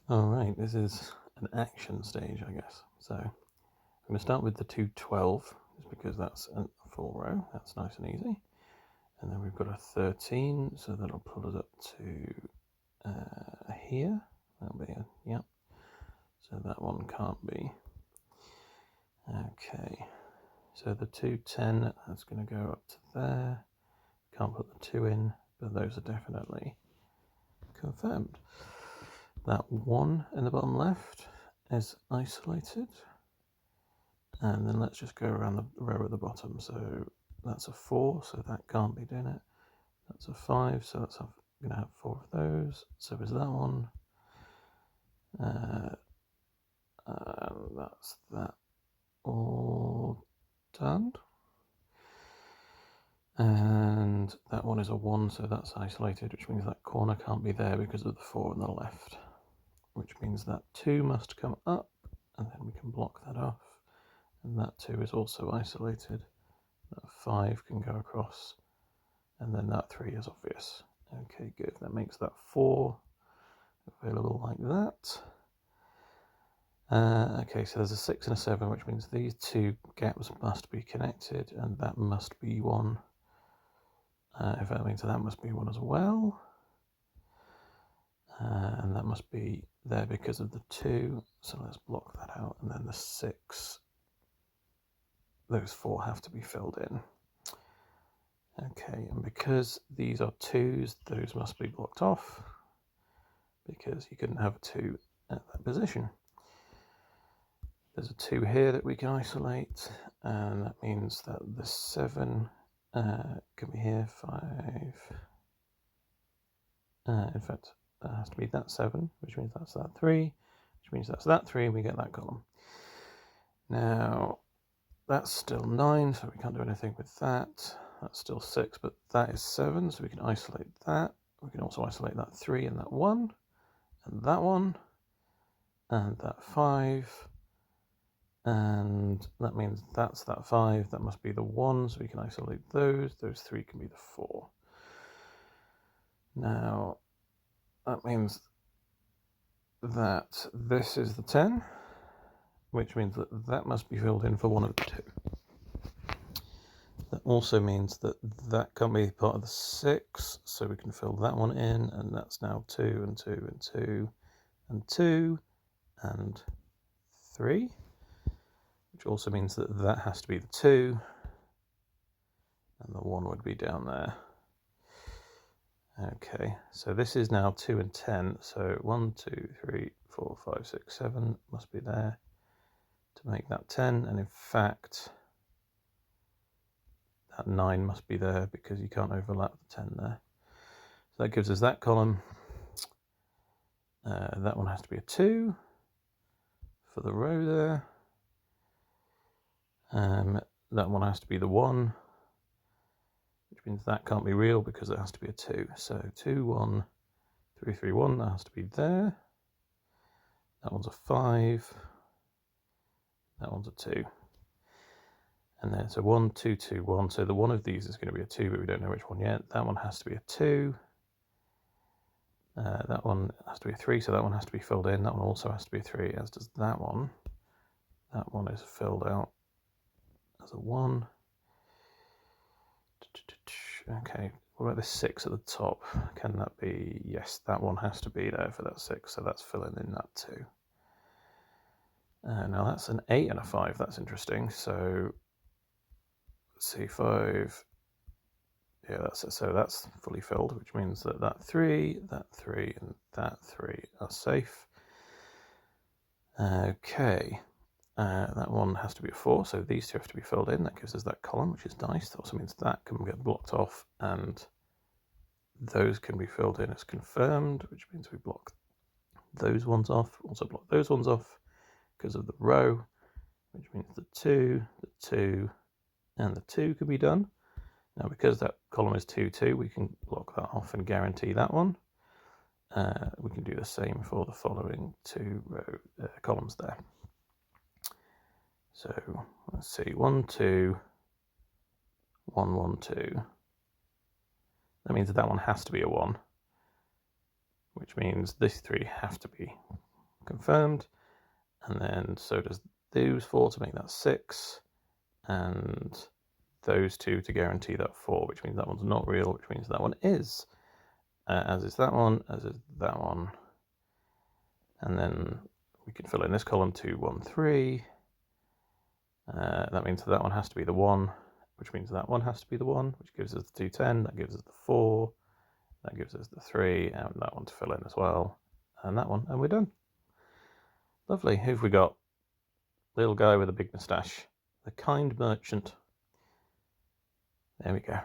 Alright, this is an action stage, I guess. So I'm going to start with the 212, just because that's a full row. That's nice and easy. And then we've got a 13, so that'll pull us up to here. That'll be yep. So that one can't be. Okay, so the 210, that's going to go up to there. Can't put the 2 in, but those are definitely confirmed. That 1 in the bottom left is isolated. And then let's just go around the row at the bottom. So that's a 4, so that can't be doing it. That's a 5, so that's going to have 4 of those. So is that one. That's that all done. And that one is a 1, so that's isolated, which means that corner can't be there because of the 4 on the left. Which means that 2 must come up, and then we can block that off. And that 2 is also isolated. That 5 can go across, and then that 3 is obvious. Okay, good. That makes that 4 available like that. Okay, so there's a 6 and a 7, which means these 2 gaps must be connected, and that must be 1. If that means that must be 1 as well. And that must be there because of the 2, so let's block that out. And then the 6, those 4 have to be filled in. Okay, and because these are 2s, those must be blocked off, because you couldn't have a 2 at that position. There's a 2 here that we can isolate, and that means that the 7 can be here, 5. In fact, that has to be that 7, which means that's that 3, which means that's that 3, and we get that column. Now, that's still 9, so we can't do anything with that. That's still 6, but that is 7, so we can isolate that. We can also isolate that 3 and that 1, and that 1, and that 5, and that means that's that 5. That must be the 1, so we can isolate those. Those 3 can be the 4. Now, that means that this is the 10, which means that that must be filled in for one of the 2. That also means that that can't be part of the 6, so we can fill that one in, and that's now 2 and 2 and 2 and 2 and 3, which also means that that has to be the 2, and the 1 would be down there. Okay, so this is now 2 and 10, so 1, 2, 3, 4, 5, 6, 7 must be there to make that 10, and in fact that 9 must be there because you can't overlap the 10 there. So that gives us that column. That one has to be a 2 for the row there. That one has to be the 1, which means that can't be real because it has to be a 2. So 2, 1, 3, 3, 1, that has to be there. That one's a 5. That one's a 2. And then so 1, 2, 2, 1. So the one of these is going to be a 2, but we don't know which one yet. That one has to be a 2. That one has to be a 3, so that one has to be filled in. That one also has to be a 3, as does that one. That one is filled out as a 1. Okay, what about this 6 at the top? Can that be? Yes, that one has to be there for that 6, so that's filling in that 2. Now that's an 8 and a 5, that's interesting. So let's see, 5. Yeah, that's it. So that's fully filled, which means that that 3, and that 3 are safe. Okay, that one has to be a 4, so these 2 have to be filled in. That gives us that column, which is nice. That also means that can get blocked off, and those can be filled in as confirmed, which means we block those ones off. Also block those ones off because of the row, which means the 2, and the 2 can be done. Now, because that column is 2, 2, we can block that off and guarantee that one. We can do the same for the following 2 columns there. So let's see, 1, 2, 1, 1, 2. That means that one has to be a 1, which means these 3 have to be confirmed. And then so does those 4 to make that 6. And those 2 to guarantee that 4, which means that one's not real, which means that one is. As is that one, as is that one. And then we can fill in this column 2, 1, 3. That means that one has to be the 1, which means that one has to be the 1, which gives us the 210, that gives us the 4, that gives us the 3, and that one to fill in as well, and that one, and we're done. Lovely. Who have we got? Little guy with a big moustache. The kind merchant. There we go.